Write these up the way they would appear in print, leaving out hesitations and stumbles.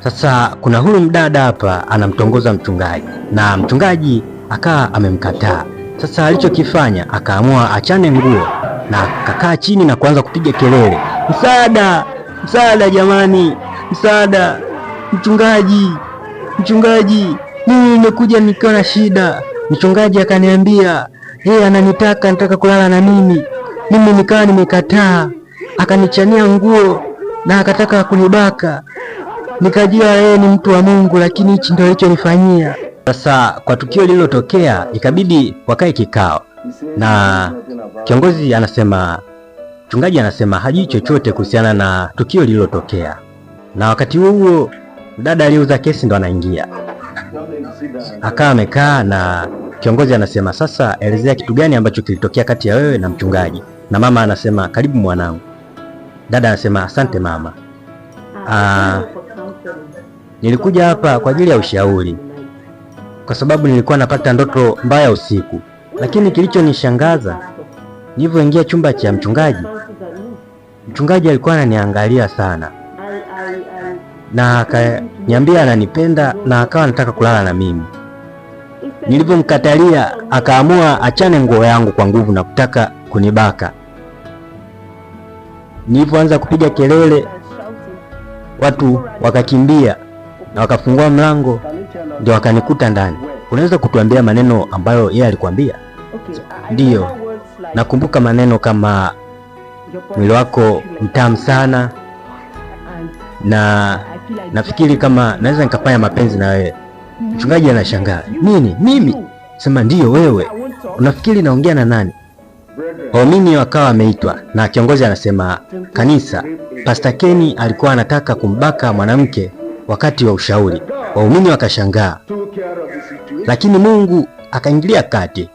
Sasa kuna huyu mdada hapa anamtongoza mchungaji na mchungaji akaa amemkataa. Sasa alichokifanya akaamua achane nguo na akakaa chini na kuanza kupiga kelele, msaada, msaada jamani, msaada, mchungaji, mimi nimekuja nikiwa na shida. Mchungaji akaniambia yeye anataka kulala na mimi nikawa nimekataa, akanichania nguo na akataka kunibaka. Nikajua yeye ni mtu wa Mungu, lakini hichi ndio alichonifanyia. Sasa kwa tukio lililotokea ikabidi wakae kikao, na kiongozi anasema, mchungaji anasema hajui chochote kuhusiana na tukio lililotokea. Na wakati huo dada aliyeuza kesi ndo anaingia, akawa amekaa na kiongozi anasema, sasa elezea kitu gani ambacho kilitokea kati ya wewe na mchungaji. Na mama anasema, karibu mwanangu. Dada anasema, asante mama. Nilikuja hapa kwa ajili ya ushauri kwa sababu nilikuwa napata ndoto mbaya usiku, lakini kilichonishangaza nilivyoingia chumba cha mchungaji alikuwa ananiangalia sana na akaniambia ananipenda na akawa anataka kulala na mimi. Nilivyomkatalia akaamua achane nguo yangu kwa nguvu na kutaka kunibaka. Nilipoanza kupiga kelele watu wakakimbia na wakafungua mlango, ndio wakanikuta ndani. Unaweza kutuambia maneno ambayo yeye alikwambia? Ndiyo, nakumbuka maneno kama mwili wako mtamu sana na nafikiri kama naweza nikafanya mapenzi na wewe. Mchungaji anashangaa, nini mimi? Sema ndiyo wewe. Unafikiri naongea na nani? Waumini wakawa wameitwa na kiongozi anasema, kanisa, Pastor Ken alikuwa anataka kumbaka mwanamke wakati wa ushauri. Waumini wakashangaa, lakini Mungu akaingilia kati.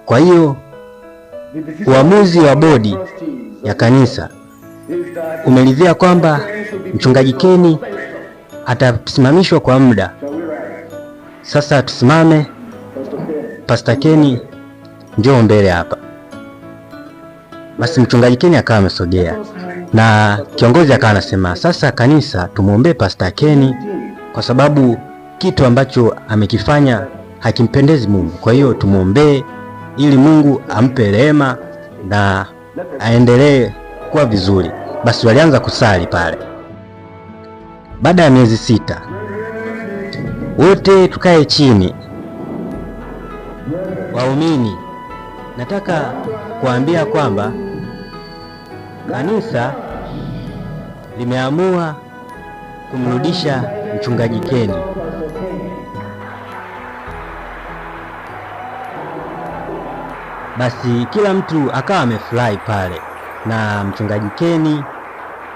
Kwa hiyo uamuzi wa bodi ya kanisa umeridhia kwamba mchungaji Ken atasimamishwa kwa muda. Sasa tusimame. Pastor Ken, njoo mbele hapa. Basi mchungaji Ken akawa amesogea na kiongozi akawa anasema, sasa kanisa tumuombee Pastor Ken kwa sababu kitu ambacho amekifanya hakimpendezi Mungu. Kwa hiyo tumuombee ili Mungu ampe rehema na aendelee kuwa vizuri. Basi walianza kusali pale. Baada ya miezi 6 wote tukae chini. Waumini, nataka kuambia kwamba kanisa limeamua kumrudisha mchungaji Ken. Basi kila mtu akawa amefurahi pale, na mchungaji Ken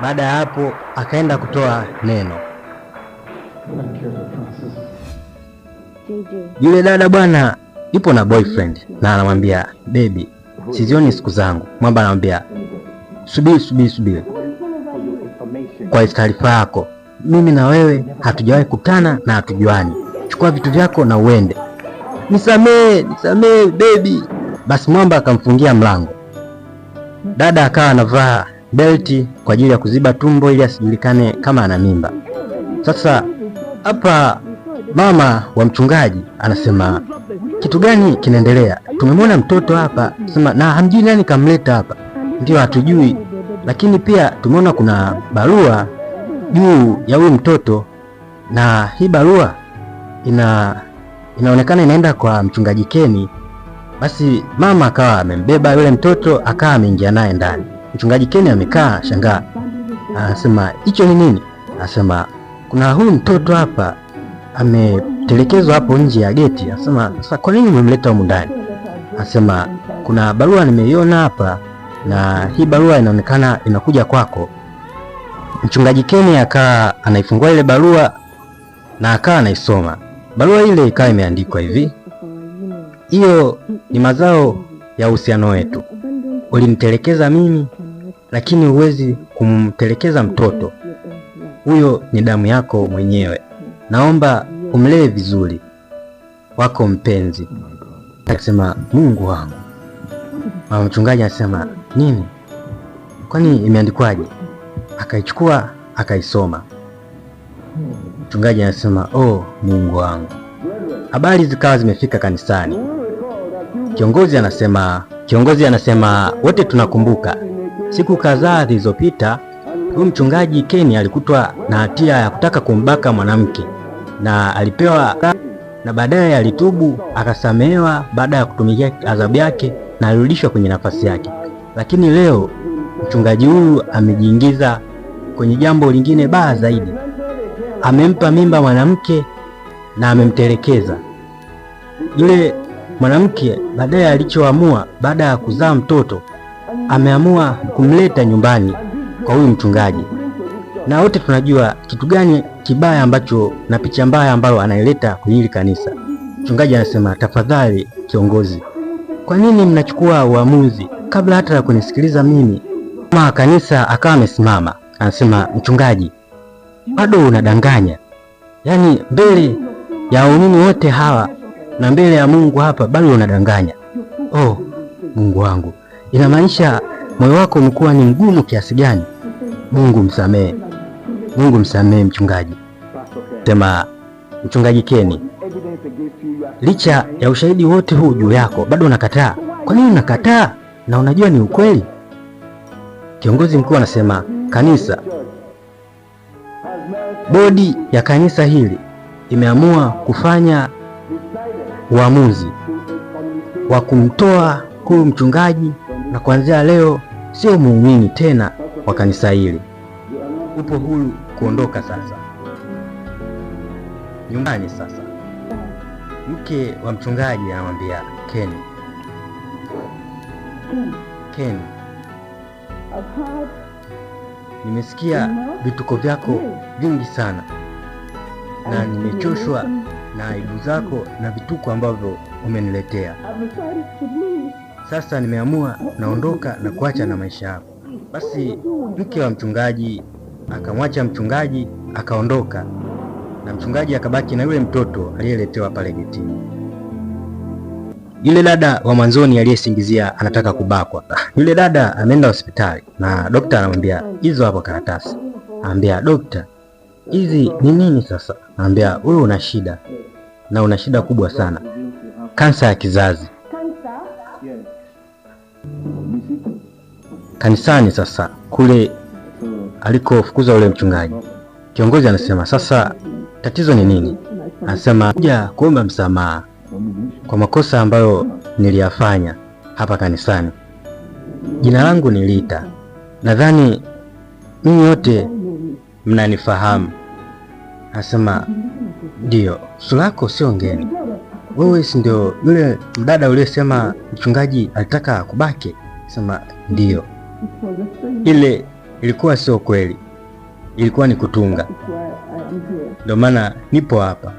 baada ya hapo akaenda kutoa neno. Yule dada bwana yupo na boyfriend na anamwambia, baby, sizioni siku zangu. Mwamba anamwambia, subiri. Kwa taarifa yako, mimi na wewe hatujawahi kutana na hatujuani. Chukua vitu vyako na uende. Nisamee baby. Basi mwamba akamfungia mlango. Dada akawa anavaa belti kwa ajili ya kuziba tumbo ili asijulikane kama ana mimba. Sasa hapa mama wa mchungaji anasema, kitu gani kinaendelea? Tumemwona mtoto hapa, sema na hamjui nani kamleta hapa. Ndio, hatujui, lakini pia tumeona kuna barua juu ya huyu mtoto, na hii barua inaonekana inaenda kwa mchungaji Ken. Basi mama akawa amembeba yule mtoto akawa ameingia naye ndani. Mchungaji Ken amekaa shangaa, anasema hicho ni nini? Anasema kuna huyu mtoto hapa ametelekezwa hapo nje ya geti. Anasema sasa kwa nini umemleta humu ndani? Anasema kuna barua nimeiona hapa na hii barua inaonekana inakuja kwako. Mchungaji Ken akawa anaifungua ile barua na akawa anaisoma. Barua ile ikawa imeandikwa hivi: hiyo ni mazao ya uhusiano wetu. Ulinitelekeza mimi, lakini huwezi kumtelekeza mtoto. Huyo ni damu yako mwenyewe. Naomba umlee vizuri, wako mpenzi. Akasema, Mungu wangu. Mama mchungaji anasema, nini? Kwani imeandikwaje? Akaichukua akaisoma. Mchungaji anasema oh, Mungu wangu. Habari zikawa zimefika kanisani. Kiongozi anasema wote tunakumbuka siku kadhaa zilizopita huyu mchungaji Ken alikutwa na hatia ya kutaka kumbaka mwanamke na alipewa, na baadaye alitubu akasamehewa baada ya kutumikia adhabu yake na alirudishwa kwenye nafasi yake. Lakini leo mchungaji huyu amejiingiza kwenye jambo lingine baya zaidi. Amempa mimba mwanamke na amemtelekeza. Yule mwanamke baadaye alichoamua, baada ya kuzaa mtoto, ameamua kumleta nyumbani kwa huyu mchungaji. Na wote tunajua kitu gani kibaya ambacho na picha mbaya ambayo anaileta kwenye hili kanisa. Mchungaji anasema tafadhali kiongozi, kwa nini mnachukua uamuzi kabla hata ya kunisikiliza mimi? Mama kanisa akawa amesimama, anasema mchungaji, bado unadanganya. Yaani mbele ya waumini wote hawa na mbele ya Mungu hapa bado unadanganya. Oh, Mungu wangu. Inamaanisha moyo wako umekuwa ni mgumu kiasi gani? Mungu msamehe. Mungu msamehe mchungaji. Sema mchungaji Ken, licha ya ushahidi wote huu juu yako bado unakataa. Kwa nini unakataa na unajua ni ukweli? Kiongozi mkuu anasema kanisa, bodi ya kanisa hili imeamua kufanya uamuzi wa kumtoa huyu mchungaji, na kuanzia leo sio muumini tena wa kanisa hili. Upo huru kuondoka sasa nyumbani. Sasa mke wa mchungaji anamwambia Ken, nimesikia vituko vyako vingi sana na nimechoshwa na aibu zako na vituko ambavyo umeniletea. Sasa nimeamua naondoka na kuacha na maisha yako. Basi mke wa mchungaji akamwacha mchungaji akaondoka, na mchungaji akabaki na yule mtoto aliyeletewa pale getini. Yule dada wa mwanzoni aliyesingizia anataka kubakwa, yule dada ameenda hospitali na daktari anamwambia hizo hapo karatasi. Anambia dokta, hizi ni nini sasa? Anambia wewe una shida na una shida kubwa sana, kansa ya kizazi. Kanisani sasa kule alikofukuza ule mchungaji, kiongozi anasema sasa tatizo ni nini? Anasema kuja kuomba msamaha kwa makosa ambayo niliyafanya hapa kanisani. Jina langu ni Lita, nadhani ninyi wote mnanifahamu. Anasema ndio, sura yako sio ngeni. Wewe si ndio yule mdada uliyesema mchungaji alitaka kubaki? Anasema ndio. Ile ilikuwa sio kweli, ilikuwa ni kutunga, ndio maana nipo hapa.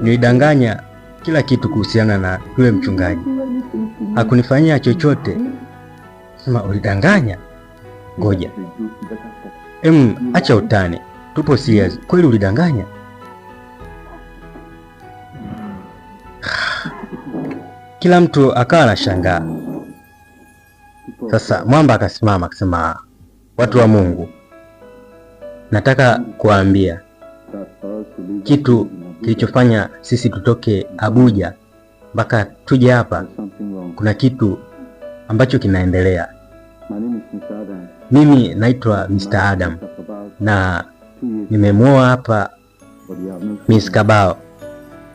Nilidanganya kila kitu kuhusiana na yule mchungaji, hakunifanyia chochote. Sema ulidanganya? Ngoja, acha utani, tupo serious. Kweli ulidanganya? Kila mtu akawa anashangaa. Sasa mwamba akasimama akasema, watu wa Mungu, nataka kuwaambia kitu kilichofanya sisi tutoke Abuja mpaka tuje hapa. Kuna kitu ambacho kinaendelea. Mimi naitwa Mr. Adam na nimemwoa hapa Miss Kabao,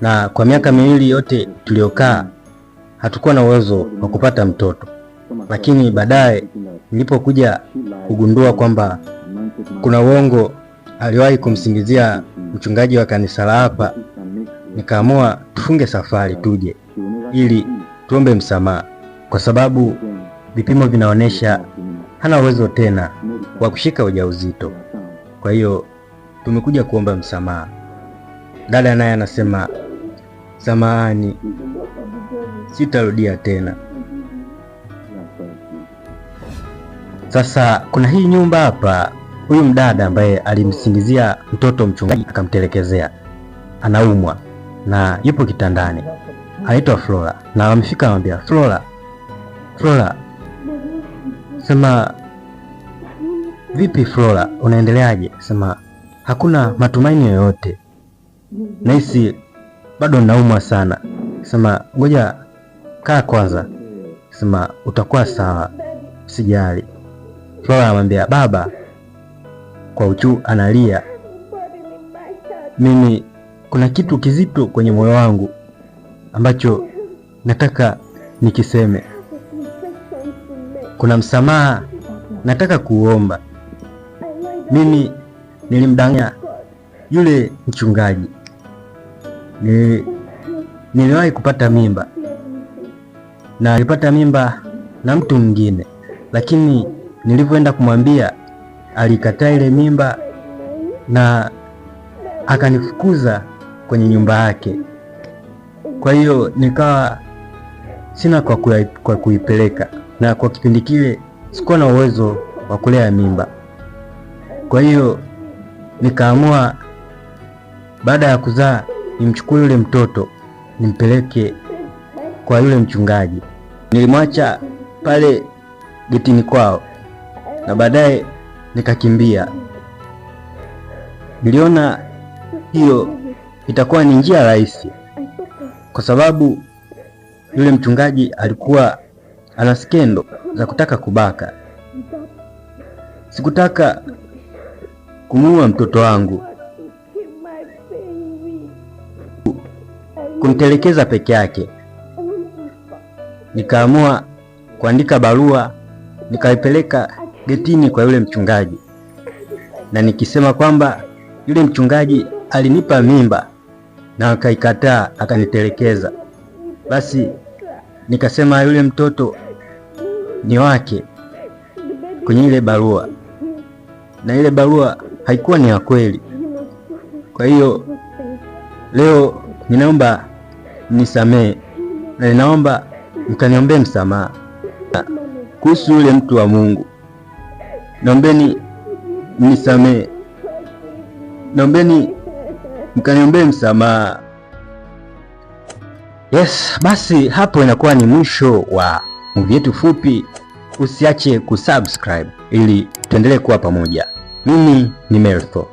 na kwa miaka miwili yote tuliokaa hatukuwa na uwezo wa kupata mtoto, lakini baadaye nilipokuja kugundua kwamba kuna uongo aliwahi kumsingizia mchungaji wa kanisa la hapa, nikaamua tufunge safari tuje ili tuombe msamaha, kwa sababu vipimo vinaonyesha hana uwezo tena wa kushika ujauzito. Kwa hiyo tumekuja kuomba msamaha. Dada naye anasema samahani, sitarudia tena. Sasa kuna hii nyumba hapa, huyu mdada ambaye alimsingizia mtoto mchungaji akamtelekezea, anaumwa na yupo kitandani, anaitwa Flora. Na wamefika anamwambia Flora, sema vipi Flora, unaendeleaje? Sema hakuna matumaini yoyote, nahisi bado naumwa sana. Sema ngoja kaa kwanza, sema utakuwa sawa, usijali. Flora anamwambia baba kwa uchu, analia, mimi kuna kitu kizito kwenye moyo wangu ambacho nataka nikiseme. Kuna msamaha nataka kuomba. Mimi nilimdanganya yule mchungaji, niliwahi kupata mimba na alipata mimba na mtu mwingine, lakini nilivyoenda kumwambia alikataa ile mimba na akanifukuza kwenye nyumba yake. Kwa hiyo nikawa sina kwa kuipeleka, na kwa kipindi kile sikuwa na uwezo wa kulea mimba. Kwa hiyo nikaamua baada ya kuzaa nimchukue yule mtoto nimpeleke kwa yule mchungaji. Nilimwacha pale getini kwao na baadaye nikakimbia. Niliona hiyo itakuwa ni njia rahisi, kwa sababu yule mchungaji alikuwa ana skendo za kutaka kubaka. Sikutaka kumuua mtoto wangu, kumtelekeza peke yake. Nikaamua kuandika barua nikaipeleka getini kwa yule mchungaji, na nikisema kwamba yule mchungaji alinipa mimba na akaikataa, akanitelekeza. Basi nikasema yule mtoto ni wake kwenye ile barua, na ile barua haikuwa ni ya kweli. Kwa hiyo leo ninaomba nisamee, na ninaomba mkaniombee msamaha kuhusu yule mtu wa Mungu. Naombeni nisamee, naombeni mkaniombee msamaha. Yes, basi hapo inakuwa ni mwisho wa movie yetu fupi. Usiache kusubscribe ili tuendelee kuwa pamoja. Mimi ni Meltho.